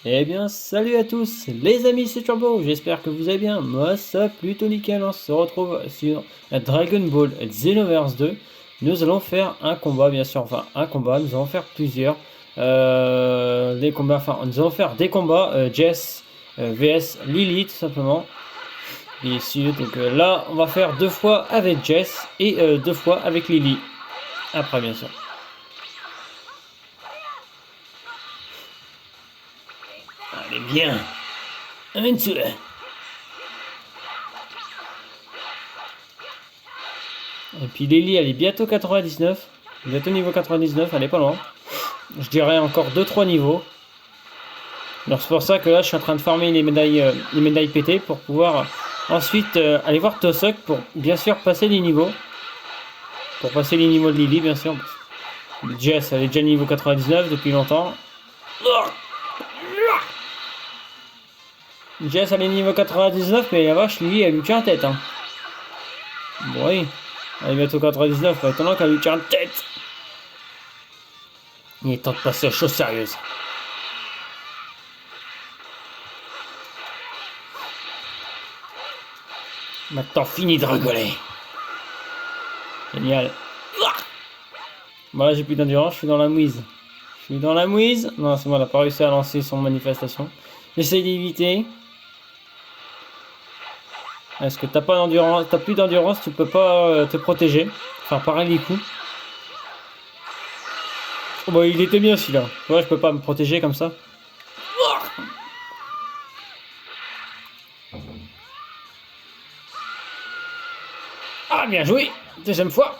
Eh bien, salut à tous, les amis, c'est Turbo, j'espère que vous allez bien. Moi, ça plutôt nickel. On se retrouve sur Dragon Ball Xenoverse 2. Nous allons faire un combat, bien sûr, enfin, un combat, nous allons faire plusieurs. Des combats, enfin, nous allons faire des combats Jess vs Lily, tout simplement. Ici, donc là, on va faire 2 fois avec Jess et 2 fois avec Lily. Après, bien sûr. Allez, bien. Un seul. Et puis Lily, elle est bientôt 99. Bientôt niveau 99, elle est pas loin. Je dirais encore 2-3 niveaux. Alors c'est pour ça que là, je suis en train de farmer les médailles pétées pour pouvoir ensuite aller voir Tosok pour bien sûr passer les niveaux. Pour passer les niveaux de Lily, bien sûr. Jess, elle est déjà niveau 99 depuis longtemps. Jess, elle est niveau 99, mais la vache, Lily, elle lui tient en tête. Hein. Bon, oui. Elle est bientôt 99, pas étonnant qu'elle lui tient en tête. Il est temps de passer aux choses sérieuses. Maintenant, fini de rigoler. Génial. Bon, là, j'ai plus d'endurance, je suis dans la mouise. Je suis dans la mouise. Non, c'est bon, elle n'a pas réussi à lancer son manifestation. J'essaye d'éviter. Est-ce que t'as pas d'endurance, t'as plus d'endurance, tu peux pas te protéger. Enfin, pareil les coups. Oh, bah, il était bien celui-là. Ouais, je peux pas me protéger comme ça. Ah, bien joué. Deuxième fois.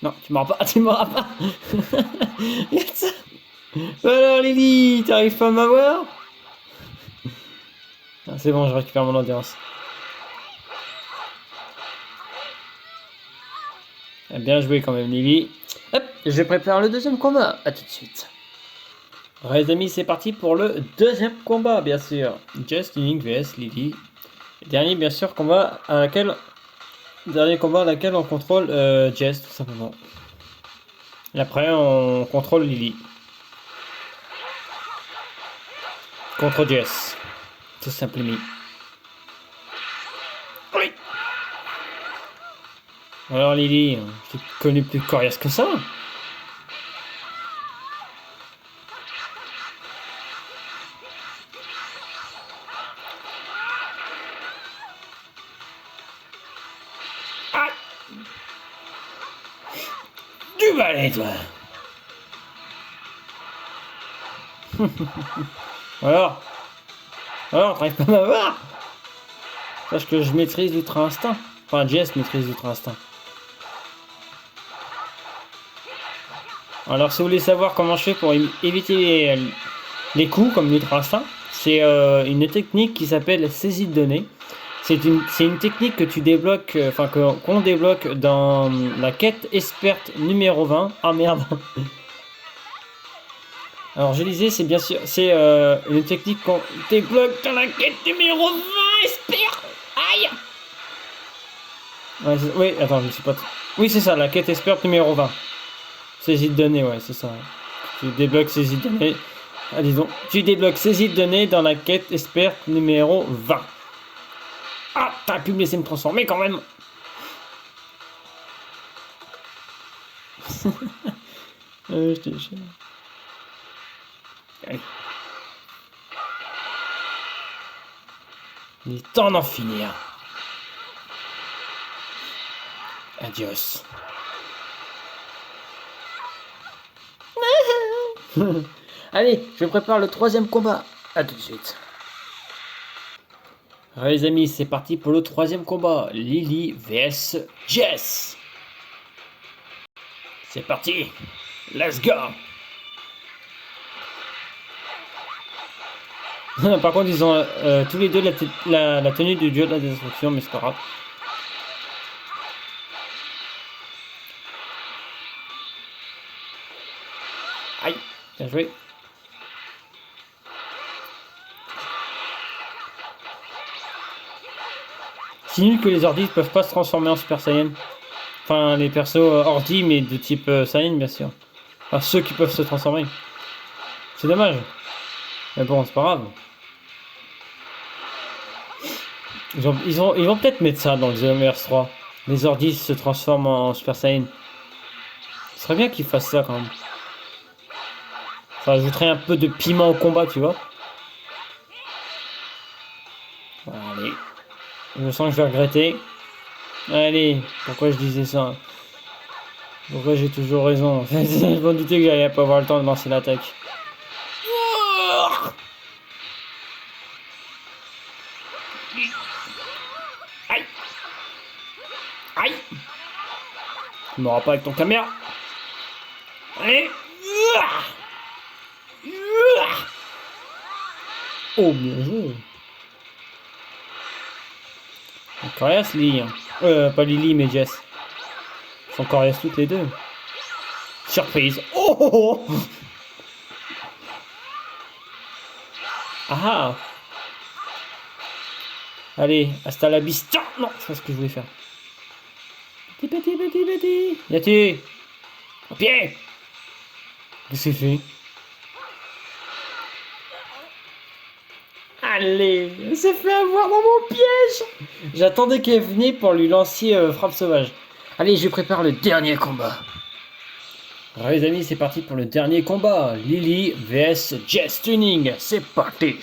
Non, tu m'auras pas, tu m'auras pas. Alors Lily, t'arrives pas à m'avoir? Ah, c'est bon, je récupère mon endurance. Ah, bien joué quand même Lily. Hop, je prépare le deuxième combat. A tout de suite. Alors les amis, c'est parti pour le deuxième combat, bien sûr. Just Link vs Lily. Dernier, bien sûr, combat à laquelle... Dernier combat à laquelle on contrôle Jess, tout simplement. Et après, on contrôle Lily. Contre Jess. Tout simplement. Oui. Alors Lily, je t'ai connu plus coriace que ça. Ah. Du balai, toi. Alors, t'arrives pas à m'avoir? Sache que je maîtrise l'ultra instinct. Enfin, Jess maîtrise l'ultra instinct. Alors, si vous voulez savoir comment je fais pour éviter les coups comme l'ultra instinct, c'est une technique qui s'appelle saisie de données. C'est une technique que tu débloques, enfin qu'on débloque dans la quête experte numéro 20. Ah merde. Alors je disais, c'est bien sûr, c'est une technique qu'on débloque dans la quête numéro 20 experte. Aïe. Ouais, oui, attends, je ne sais pas. Oui, c'est ça, la quête experte numéro 20. Saisie de données, ouais, c'est ça. Tu débloques saisie de données. Ah, disons, tu débloques saisie de données dans la quête experte numéro 20. Ah, t'as pu me laisser me transformer quand même. Je te jure. Allez. Il est temps d'en finir. Adios. Allez, je prépare le troisième combat. A tout de suite. Alors les amis, c'est parti pour le troisième combat. Lily vs Jess. C'est parti. Let's go. Par contre, ils ont tous les deux la tenue du dieu de la destruction, mais c'est pas grave. Aïe, bien joué. C'est nul que les ordis ne peuvent pas se transformer en Super Saiyan. Enfin, les persos ordis, mais de type Saiyan, bien sûr. Enfin, ceux qui peuvent se transformer. C'est dommage. Mais bon, c'est pas grave. Ils vont peut-être mettre ça dans le Xenoverse 3. Les ordis se transforment en Super Saiyan. Ce serait bien qu'ils fassent ça quand même. Ça ajouterait un peu de piment au combat, tu vois. Allez. Je sens que je vais regretter. Allez, pourquoi je disais ça? Pourquoi j'ai toujours raison? Je me doutais que j'allais pas avoir le temps de lancer l'attaque. Aïe! Aïe! Tu m'auras pas avec ton caméra. Allez! Oh, bien joué! Coriace, Lily. Pas Lily, mais Jess. Ils sont coriaces toutes les deux. Surprise! Oh, oh, oh. Ah! Allez, hasta la vista! Non, c'est pas ce que je voulais faire. Petit. Y'a-tu? Au pied! Qu'est-ce qu'il fait? Allez, il s'est fait avoir dans mon piège! J'attendais qu'elle venait pour lui lancer frappe sauvage. Allez, je prépare le dernier combat. Alors les amis, c'est parti pour le dernier combat. Lily vs Jess Tuning. C'est parti!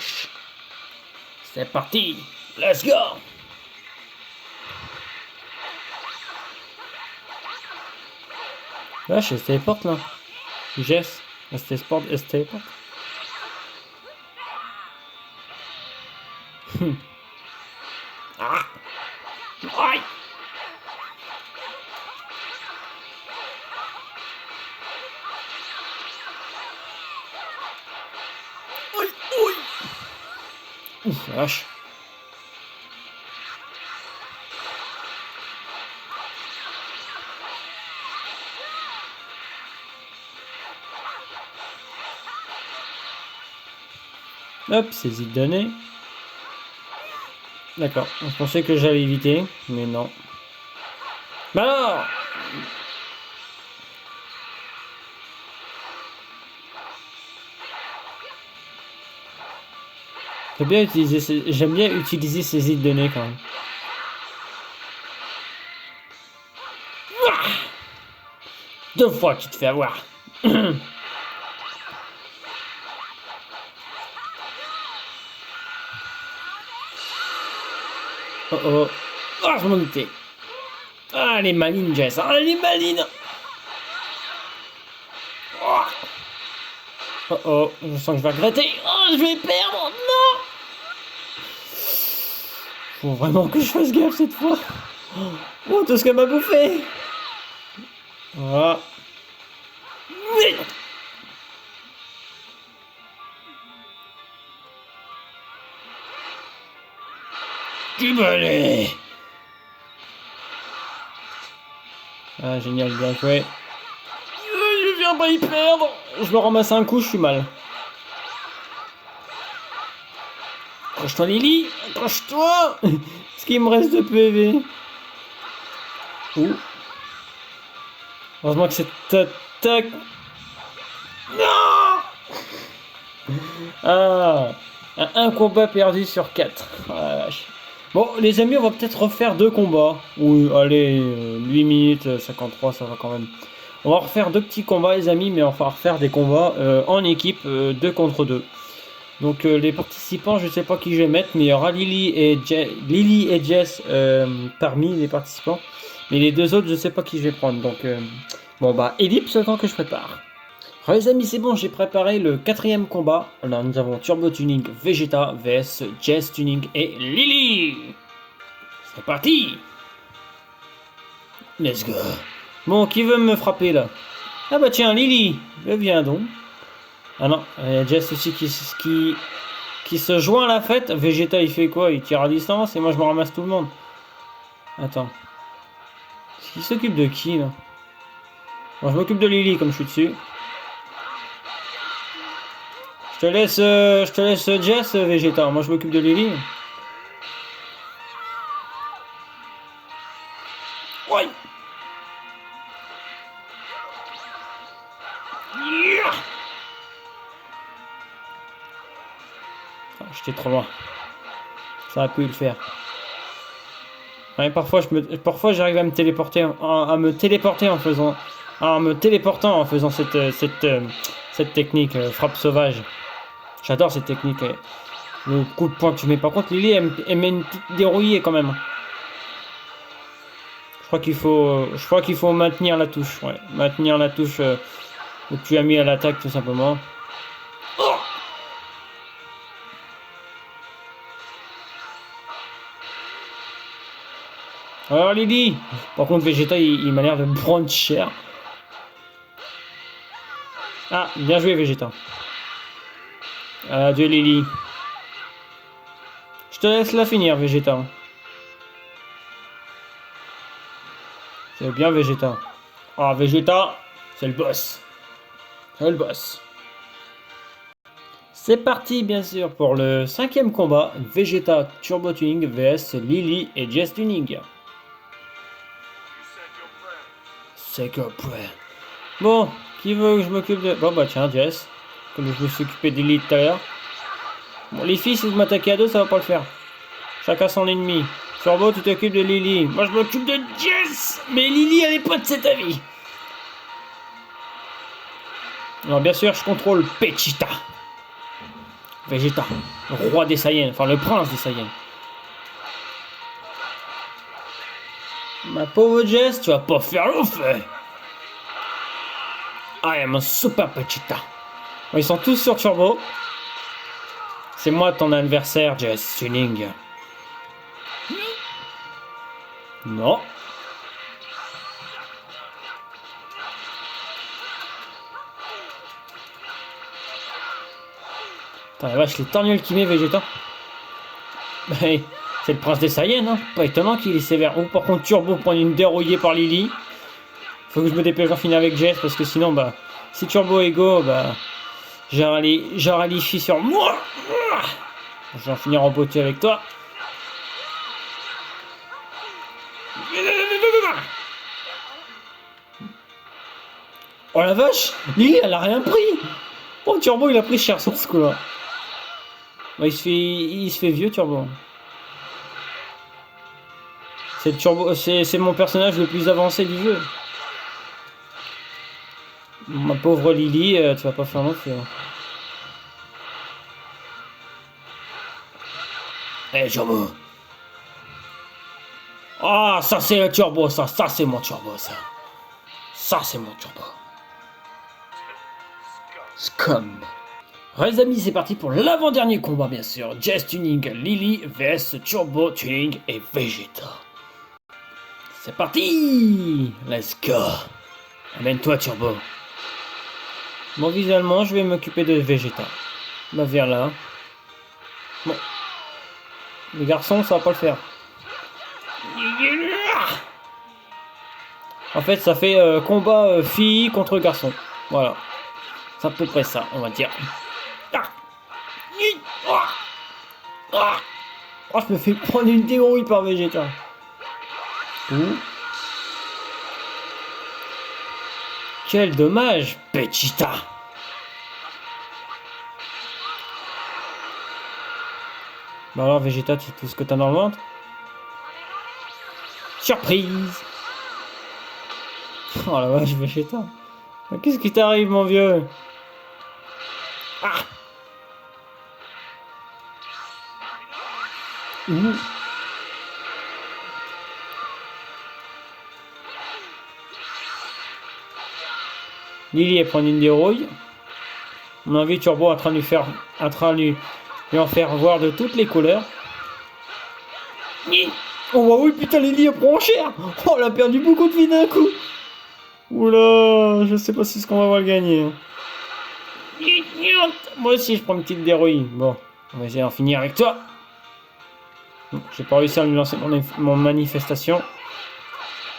C'est parti! Let's go! Là, je téléporte là. Jess, elle se téléporte. Ah! Aïe! Ouf, vache. Hop, saisie de données. D'accord, je pensais que j'allais éviter, mais non. Bah alors! J'aime bien utiliser ces îles de données quand même. Deux fois que tu te fais avoir. Oh oh. Ah, je m'en doutais. Ah, elle est maline, Jess. Ah, elle est maline. Oh. Oh oh, je sens que je vais regretter. Oh, je vais perdre. Non. Faut vraiment que je fasse gaffe cette fois. Oh, tout ce qu'elle m'a bouffé. Voilà. Oui. Tu me l'es. Ah, génial, bien joué. Je viens pas y perdre. Je me ramasse un coup, je suis mal. Accroche-toi, Lily. Accroche-toi. Ce qu'il me reste de PV. Ouh. Heureusement que cette attaque... Non. Ah, un combat perdu sur 4. Ah, la vache. Bon, les amis, on va peut-être refaire 2 combats. Oui, allez, 8 minutes 53, ça va quand même. On va refaire 2 petits combats, les amis, mais on va refaire des combats en équipe, 2 contre 2. Donc, les participants, je sais pas qui je vais mettre, mais il y aura Lily et Jess parmi les participants. Mais les 2 autres, je sais pas qui je vais prendre. Donc, bon, bah, ellipse, le temps que je prépare. Alors les amis, c'est bon, j'ai préparé le 4e combat. Alors, nous avons Turbo Tuning Vegeta vs Jess Tuning et Lily. C'est parti. Let's go. Bon, qui veut me frapper là? Ah bah tiens, Lily, viens donc. Ah non, il y a Jess aussi qui se joint à la fête. Vegeta, il fait quoi? Il tire à distance et moi je me ramasse tout le monde. Attends. Il s'occupe de qui là? Bon, je m'occupe de Lily comme je suis dessus. Je te laisse Jess, Vegeta. Moi, je m'occupe de Lily. Ouais. Ah, j'étais trop loin. Ça a pu le faire. Ouais, parfois j'arrive à me téléporter, en faisant cette technique frappe sauvage. J'adore cette technique. Le coup de poing que je mets. Par contre, Lily, elle met une petite dérouillée quand même. Je crois qu'il faut maintenir la touche. Ouais, maintenir la touche que tu as mis à l'attaque tout simplement. Oh, alors Lily, par contre Vegeta il m'a l'air de me prendre cher. Ah, bien joué Vegeta. Adieu Lily. Je te laisse la finir Vegeta. C'est bien Vegeta. Ah Vegeta, c'est le boss. C'est le boss. C'est parti bien sûr pour le 5e combat. Vegeta Turbo Tuning vs Lily et Jess Tuning. C'est que prêt. Bon, qui veut que je m'occupe de... Bon bah tiens Jess. Comme je me suis occupé d'Ellie tout à l'heure. Bon les filles si vous m'attaquez à deux ça va pas le faire. Chacun son ennemi. Turbo tu t'occupes de Lily. Moi je m'occupe de Jess. Mais Lily elle est pas de cet avis. Alors bien sûr je contrôle Vegeta. Vegeta. Le roi des Saiyans. Enfin le prince des Saiyans. Ma pauvre Jess, tu vas pas faire le feu. I am a super Vegeta. Bon, ils sont tous sur Turbo. C'est moi ton adversaire, Jess Tuning. Non. Putain la vache, les torgnoles qu'il met Vegeta. Hey, c'est le prince des Saiyans, hein. Pas étonnant qu'il est sévère. Ou par contre Turbo prend une dérouillée par Lily. Faut que je me dépêche d'en finir avec Jess parce que sinon bah si Turbo est go bah j'aurai les filles sur moi. Je vais en finir en beauté avec toi. Oh la vache, Lily elle a rien pris. Oh Turbo il a pris cher sur ce coup là. Bah, il se fait vieux Turbo. C'est Turbo, c'est mon personnage le plus avancé du jeu. Ma pauvre Lily, tu vas pas faire non plus. Eh Turbo. Ah ça c'est le Turbo ça c'est mon Turbo ça. Ça c'est mon Turbo. Scum. Ouais les amis c'est parti pour l'avant-dernier combat bien sûr. Jess Tuning, Lily vs Turbo Tuning et Vegeta. C'est parti. Let's go. Amène-toi Turbo. Bon visuellement je vais m'occuper de Vegeta. Bah viens là. Bon. Les garçons ça va pas le faire. En fait ça fait combat filles contre garçons. Voilà. C'est à peu près ça on va dire. Oh je me fais prendre une dérouille par Vegeta. Quel dommage, Vegeta. Bah alors Vegeta, c'est tout ce que t'as dans le ventre. Surprise. Oh la vache, Vegeta. Qu'est-ce qui t'arrive, mon vieux? Ah. Lily elle prend une dérouille. On a vu Turbo en train de lui en faire voir de toutes les couleurs. Oh bah oui putain Lily elle prend cher. Oh elle a perdu beaucoup de vie d'un coup. Oula, je sais pas si ce qu'on va voir le gagner. Moi aussi je prends une petite dérouille. Bon, on va essayer d'en finir avec toi. J'ai pas réussi à lui lancer mon manifestation.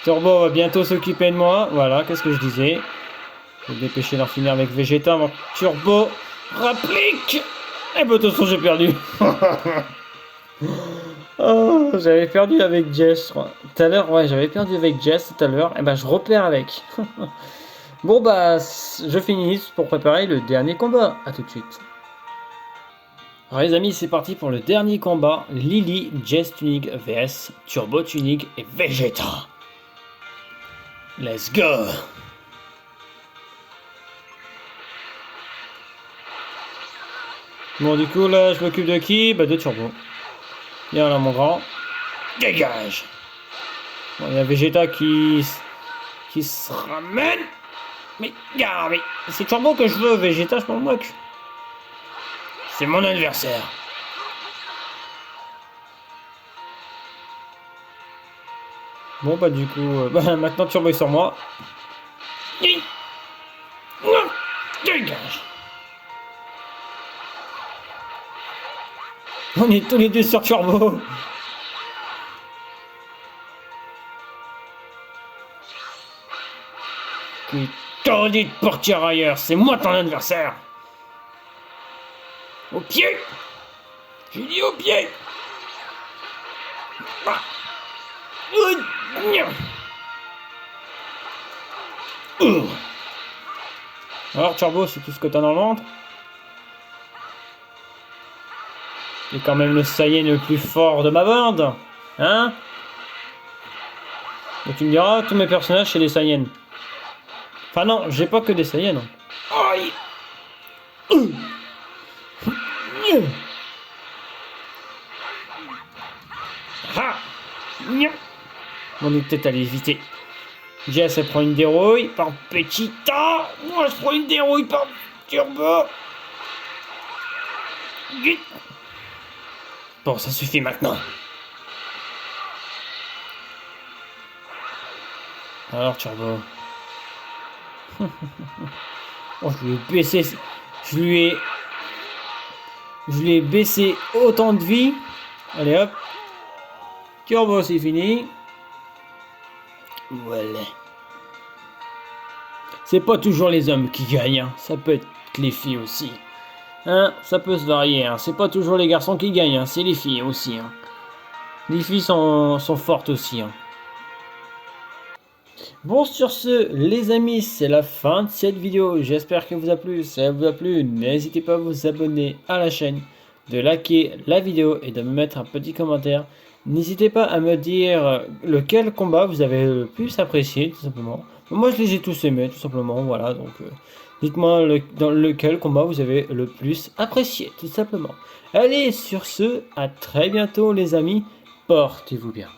Turbo va bientôt s'occuper de moi. Voilà, qu'est-ce que je disais. Je vais me dépêcher d'en finir avec Vegeta avant Turbo rapplique. Et bah de toute façon j'ai perdu. Oh, j'avais perdu avec Jess, je crois. Tout à l'heure, ouais, j'avais perdu avec Jess tout à l'heure. Et bah je repère avec. Bon bah, je finis pour préparer le dernier combat. A tout de suite. Alors les amis, c'est parti pour le dernier combat. Lily, Jess Tunic vs Turbo Tunic et Vegeta. Let's go. Bon, du coup, là, je m'occupe de qui? Bah, de Turbo. Viens là, mon grand. Dégage. Bon, il y a Vegeta qui se ramène. Mais, regarde, mais c'est Turbo que je veux. Vegeta, je m'en moque. C'est mon adversaire. Bon, bah, du coup, bah, maintenant Turbo est sur moi. Dégage. On est tous les deux sur Turbo. Qui t'aurait dit de partir ailleurs, c'est moi ton adversaire. Au pied. J'ai dit au pied. Ah. Alors Turbo, c'est tout ce que t'as dans le ventre? C'est quand même le Saiyan le plus fort de ma bande, hein? Et tu me diras, tous mes personnages c'est des Saiyans. Enfin non, j'ai pas que des Saiyans. Aïe! Ah! On est peut-être allé éviter. Jess elle prend une dérouille par Petita. Moi je prends une dérouille par Turbo. Vite. Bon, ça suffit maintenant. Alors Turbo. Oh, je lui ai baissé. Je lui ai baissé autant de vie. Allez hop. Turbo, c'est fini. Voilà. C'est pas toujours les hommes qui gagnent, hein. Ça peut être les filles aussi. Hein, ça peut se varier, hein. C'est pas toujours les garçons qui gagnent, hein. C'est les filles aussi, hein. Les filles sont fortes aussi, hein. Bon, sur ce, les amis, c'est la fin de cette vidéo. J'espère qu'elle vous a plu. Si elle vous a plu, n'hésitez pas à vous abonner à la chaîne, de liker la vidéo et de me mettre un petit commentaire. N'hésitez pas à me dire lequel combat vous avez le plus apprécié, tout simplement. Moi, je les ai tous aimés, tout simplement, voilà. Donc, dites-moi dans lequel combat vous avez le plus apprécié, tout simplement. Allez, sur ce, à très bientôt, les amis. Portez-vous bien.